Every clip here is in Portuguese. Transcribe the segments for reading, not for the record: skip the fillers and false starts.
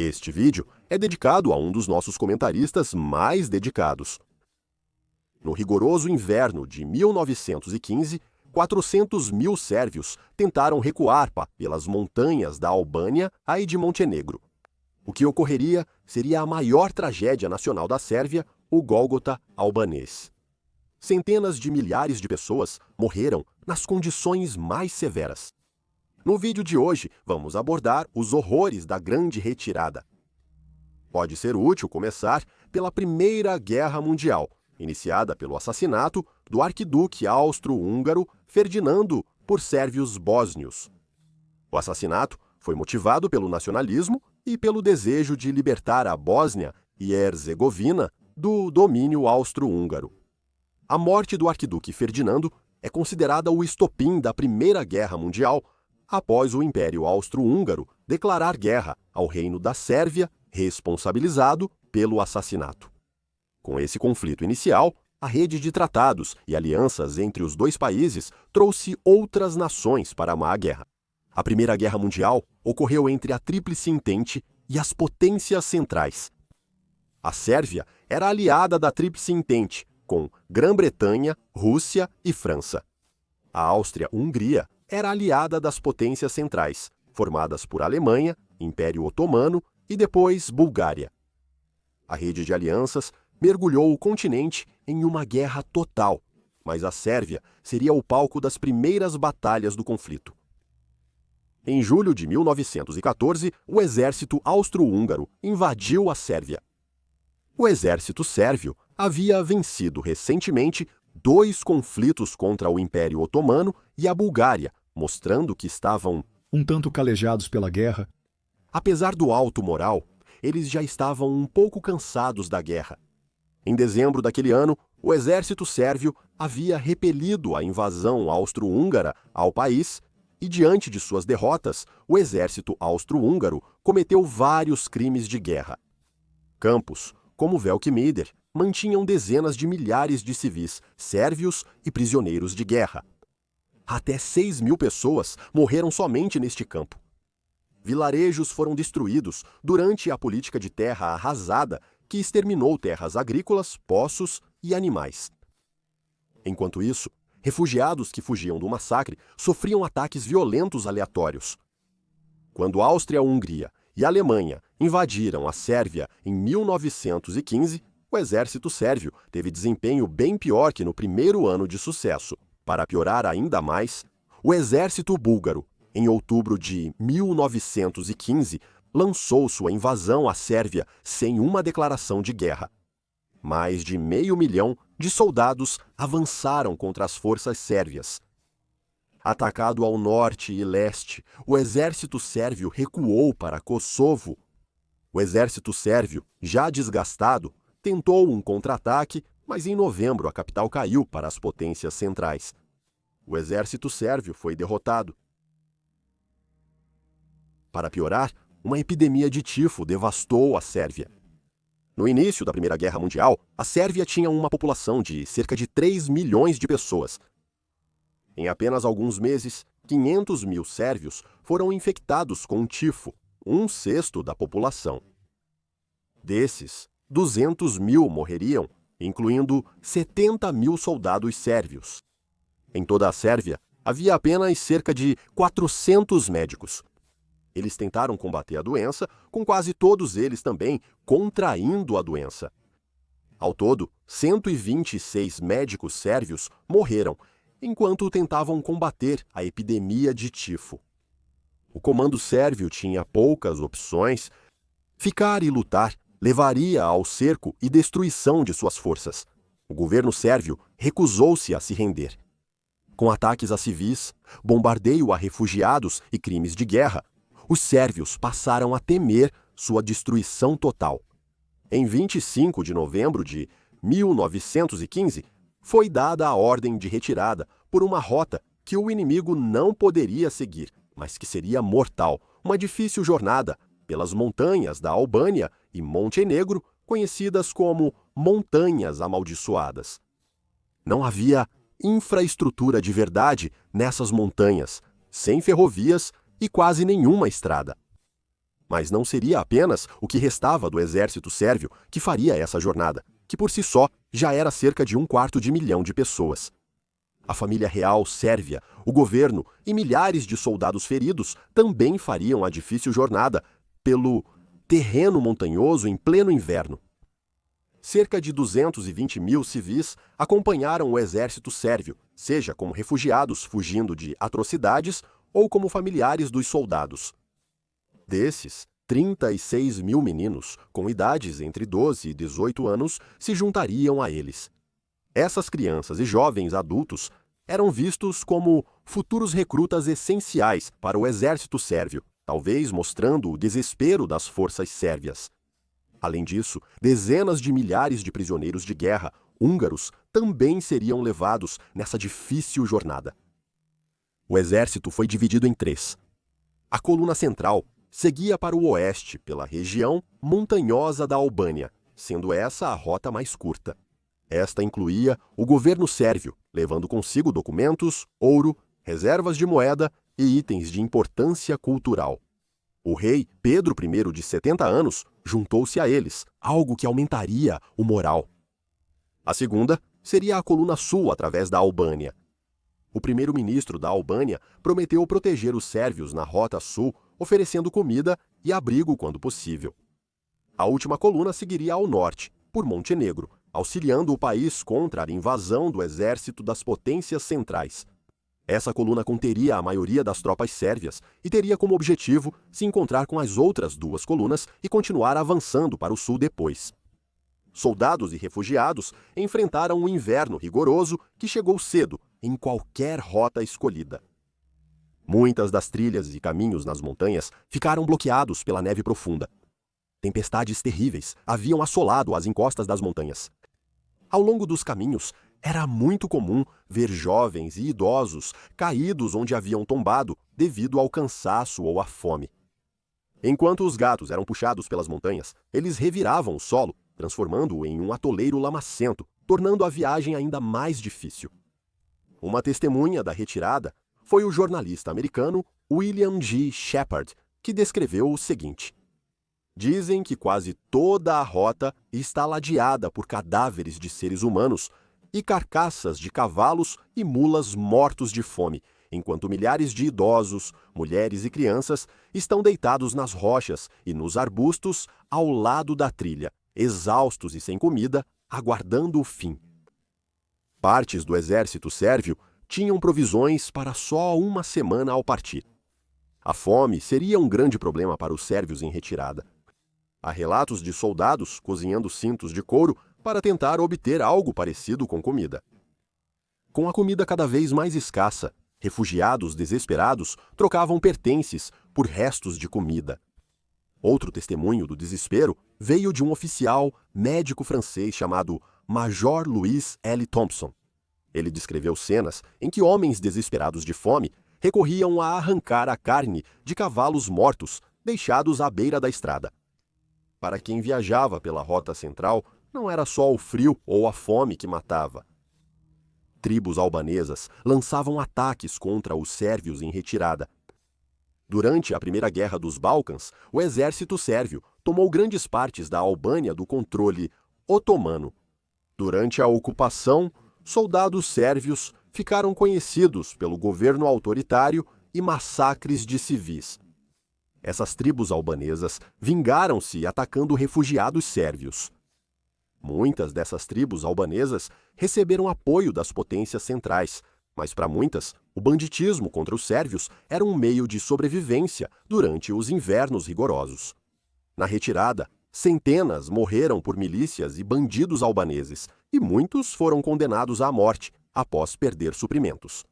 Este vídeo é dedicado a um dos nossos comentaristas mais dedicados. No rigoroso inverno de 1915, 400 mil sérvios tentaram recuar pelas montanhas da Albânia e de Montenegro. O que ocorreria seria a maior tragédia nacional da Sérvia, o Gólgota albanês. Centenas de milhares de pessoas morreram nas condições mais severas. No vídeo de hoje, vamos abordar os horrores da Grande Retirada. Pode ser útil começar pela Primeira Guerra Mundial, iniciada pelo assassinato do arquiduque austro-húngaro Ferdinando por sérvios bósnios. O assassinato foi motivado pelo nacionalismo e pelo desejo de libertar a Bósnia e Herzegovina do domínio austro-húngaro. A morte do arquiduque Ferdinando é considerada o estopim da Primeira Guerra Mundial, após o Império Austro-Húngaro declarar guerra ao Reino da Sérvia, responsabilizado pelo assassinato. Com esse conflito inicial, a rede de tratados e alianças entre os dois países trouxe outras nações para a má guerra. A Primeira Guerra Mundial ocorreu entre a Tríplice Entente e as potências centrais. A Sérvia era aliada da Tríplice Entente, com Grã-Bretanha, Rússia e França. A Áustria-Hungria era aliada das potências centrais, formadas por Alemanha, Império Otomano e depois Bulgária. A rede de alianças mergulhou o continente em uma guerra total, mas a Sérvia seria o palco das primeiras batalhas do conflito. Em julho de 1914, o exército austro-húngaro invadiu a Sérvia. O exército sérvio havia vencido recentemente 2 conflitos contra o Império Otomano e a Bulgária, mostrando que estavam um tanto calejados pela guerra. Apesar do alto moral, eles já estavam um pouco cansados da guerra. Em dezembro daquele ano, o exército sérvio havia repelido a invasão austro-húngara ao país e, diante de suas derrotas, o exército austro-húngaro cometeu vários crimes de guerra. Campos, como Velkmíder, mantinham dezenas de milhares de civis sérvios e prisioneiros de guerra. Até 6 mil pessoas morreram somente neste campo. Vilarejos foram destruídos durante a política de terra arrasada que exterminou terras agrícolas, poços e animais. Enquanto isso, refugiados que fugiam do massacre sofriam ataques violentos aleatórios. Quando a Áustria-Hungria e a Alemanha invadiram a Sérvia em 1915, o exército sérvio teve desempenho bem pior que no primeiro ano de sucesso. Para piorar ainda mais, o exército búlgaro, em outubro de 1915, lançou sua invasão à Sérvia sem uma declaração de guerra. Mais de 500.000 de soldados avançaram contra as forças sérvias. Atacado ao norte e leste, o exército sérvio recuou para Kosovo. O exército sérvio, já desgastado, tentou um contra-ataque, mas em novembro a capital caiu para as potências centrais. O exército sérvio foi derrotado. Para piorar, uma epidemia de tifo devastou a Sérvia. No início da Primeira Guerra Mundial, a Sérvia tinha uma população de cerca de 3 milhões de pessoas. Em apenas alguns meses, 500 mil sérvios foram infectados com tifo, 1/6 da população. Desses, 200 mil morreriam, incluindo 70 mil soldados sérvios. Em toda a Sérvia, havia apenas cerca de 400 médicos. Eles tentaram combater a doença, com quase todos eles também contraindo a doença. Ao todo, 126 médicos sérvios morreram, enquanto tentavam combater a epidemia de tifo. O comando sérvio tinha poucas opções. Ficar e lutar levaria ao cerco e destruição de suas forças. O governo sérvio recusou-se a se render. Com ataques a civis, bombardeio a refugiados e crimes de guerra, os sérvios passaram a temer sua destruição total. Em 25 de novembro de 1915, foi dada a ordem de retirada por uma rota que o inimigo não poderia seguir, mas que seria mortal, uma difícil jornada pelas montanhas da Albânia e Montenegro, conhecidas como Montanhas Amaldiçoadas. Não havia infraestrutura de verdade nessas montanhas, sem ferrovias e quase nenhuma estrada. Mas não seria apenas o que restava do exército sérvio que faria essa jornada, que por si só já era cerca de 250.000 de pessoas. A família real sérvia, o governo e milhares de soldados feridos também fariam a difícil jornada pelo terreno montanhoso em pleno inverno. Cerca de 220.000 civis acompanharam o exército sérvio, seja como refugiados fugindo de atrocidades ou como familiares dos soldados. Desses, 36.000 meninos, com idades entre 12 e 18 anos, se juntariam a eles. Essas crianças e jovens adultos eram vistos como futuros recrutas essenciais para o exército sérvio, talvez mostrando o desespero das forças sérvias. Além disso, dezenas de milhares de prisioneiros de guerra húngaros também seriam levados nessa difícil jornada. O exército foi dividido em 3. A coluna central seguia para o oeste pela região montanhosa da Albânia, sendo essa a rota mais curta. Esta incluía o governo sérvio, levando consigo documentos, ouro, reservas de moeda e itens de importância cultural. O rei Pedro I, de 70 anos, juntou-se a eles, algo que aumentaria o moral. A segunda seria a coluna sul através da Albânia. O primeiro-ministro da Albânia prometeu proteger os sérvios na rota sul, oferecendo comida e abrigo quando possível. A última coluna seguiria ao norte, por Montenegro, auxiliando o país contra a invasão do exército das potências centrais. Essa coluna conteria a maioria das tropas sérvias e teria como objetivo se encontrar com as outras 2 colunas e continuar avançando para o sul depois. Soldados e refugiados enfrentaram um inverno rigoroso que chegou cedo em qualquer rota escolhida. Muitas das trilhas e caminhos nas montanhas ficaram bloqueados pela neve profunda. Tempestades terríveis haviam assolado as encostas das montanhas. Ao longo dos caminhos, era muito comum ver jovens e idosos caídos onde haviam tombado devido ao cansaço ou à fome. Enquanto os gatos eram puxados pelas montanhas, eles reviravam o solo, transformando-o em um atoleiro lamacento, tornando a viagem ainda mais difícil. Uma testemunha da retirada foi o jornalista americano William G. Shepard, que descreveu o seguinte: dizem que quase toda a rota está ladeada por cadáveres de seres humanos e carcaças de cavalos e mulas mortos de fome, enquanto milhares de idosos, mulheres e crianças estão deitados nas rochas e nos arbustos ao lado da trilha, exaustos e sem comida, aguardando o fim. Partes do exército sérvio tinham provisões para só uma semana ao partir. A fome seria um grande problema para os sérvios em retirada. Há relatos de soldados cozinhando cintos de couro para tentar obter algo parecido com comida. Com a comida cada vez mais escassa, refugiados desesperados trocavam pertences por restos de comida. Outro testemunho do desespero veio de um oficial médico francês chamado Major Louis L. Thompson. Ele descreveu cenas em que homens desesperados de fome recorriam a arrancar a carne de cavalos mortos deixados à beira da estrada. Para quem viajava pela rota central, não era só o frio ou a fome que matava. Tribos albanesas lançavam ataques contra os sérvios em retirada. Durante a Primeira Guerra dos Balcãs, o exército sérvio tomou grandes partes da Albânia do controle otomano. Durante a ocupação, soldados sérvios ficaram conhecidos pelo governo autoritário e massacres de civis. Essas tribos albanesas vingaram-se atacando refugiados sérvios. Muitas dessas tribos albanesas receberam apoio das potências centrais, mas para muitas, o banditismo contra os sérvios era um meio de sobrevivência durante os invernos rigorosos. Na retirada, centenas morreram por milícias e bandidos albaneses, e muitos foram condenados à morte após perder suprimentos.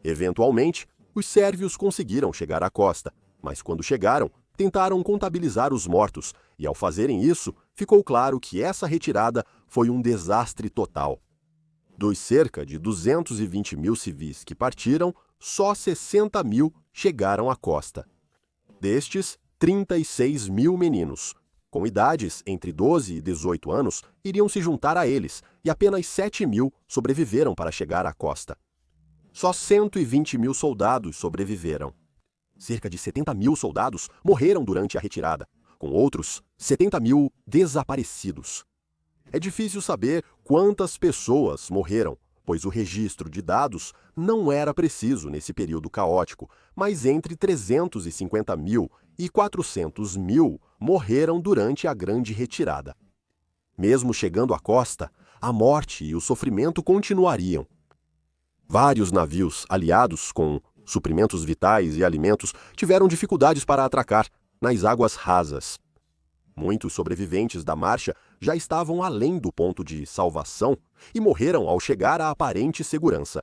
Eventualmente, os sérvios conseguiram chegar à costa, mas quando chegaram, tentaram contabilizar os mortos, e ao fazerem isso, ficou claro que essa retirada foi um desastre total. Dos cerca de 220.000 civis que partiram, só 60.000 chegaram à costa. Destes, 36.000 meninos, com idades entre 12 e 18 anos, iriam se juntar a eles, e apenas 7.000 sobreviveram para chegar à costa. Só 120.000 soldados sobreviveram. Cerca de 70 mil soldados morreram durante a retirada, com outros 70 mil desaparecidos. É difícil saber quantas pessoas morreram, pois o registro de dados não era preciso nesse período caótico, mas entre 350 mil e 400 mil morreram durante a grande retirada. Mesmo chegando à costa, a morte e o sofrimento continuariam. Vários navios aliados com suprimentos vitais e alimentos tiveram dificuldades para atracar nas águas rasas. Muitos sobreviventes da marcha já estavam além do ponto de salvação e morreram ao chegar à aparente segurança.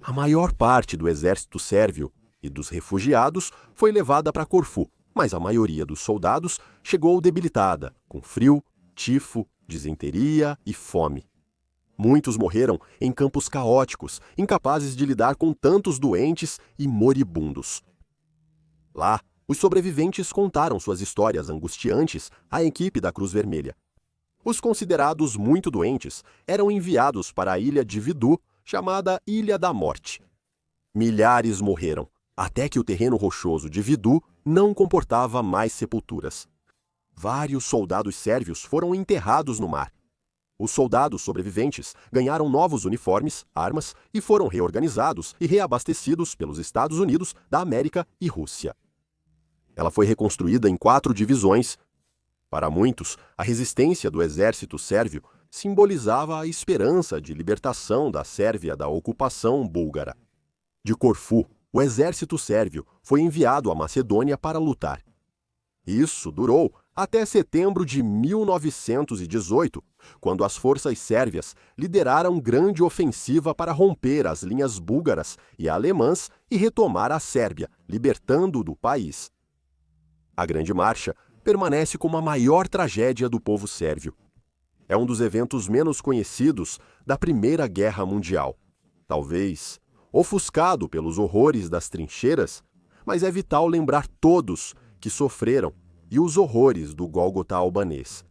A maior parte do exército sérvio e dos refugiados foi levada para Corfu, mas a maioria dos soldados chegou debilitada, com frio, tifo, disenteria e fome. Muitos morreram em campos caóticos, incapazes de lidar com tantos doentes e moribundos. Lá, os sobreviventes contaram suas histórias angustiantes à equipe da Cruz Vermelha. Os considerados muito doentes eram enviados para a ilha de Vidu, chamada Ilha da Morte. Milhares morreram, até que o terreno rochoso de Vidu não comportava mais sepulturas. Vários soldados sérvios foram enterrados no mar. Os soldados sobreviventes ganharam novos uniformes, armas e foram reorganizados e reabastecidos pelos Estados Unidos da América e Rússia. Ela foi reconstruída em 4 divisões. Para muitos, a resistência do exército sérvio simbolizava a esperança de libertação da Sérvia da ocupação búlgara. De Corfu, o exército sérvio foi enviado à Macedônia para lutar. Isso durou até setembro de 1918, quando as forças sérvias lideraram grande ofensiva para romper as linhas búlgaras e alemãs e retomar a Sérvia, libertando-o do país. A Grande Marcha permanece como a maior tragédia do povo sérvio. É um dos eventos menos conhecidos da Primeira Guerra Mundial. Talvez ofuscado pelos horrores das trincheiras, mas é vital lembrar todos que sofreram e os horrores do Gólgota albanês.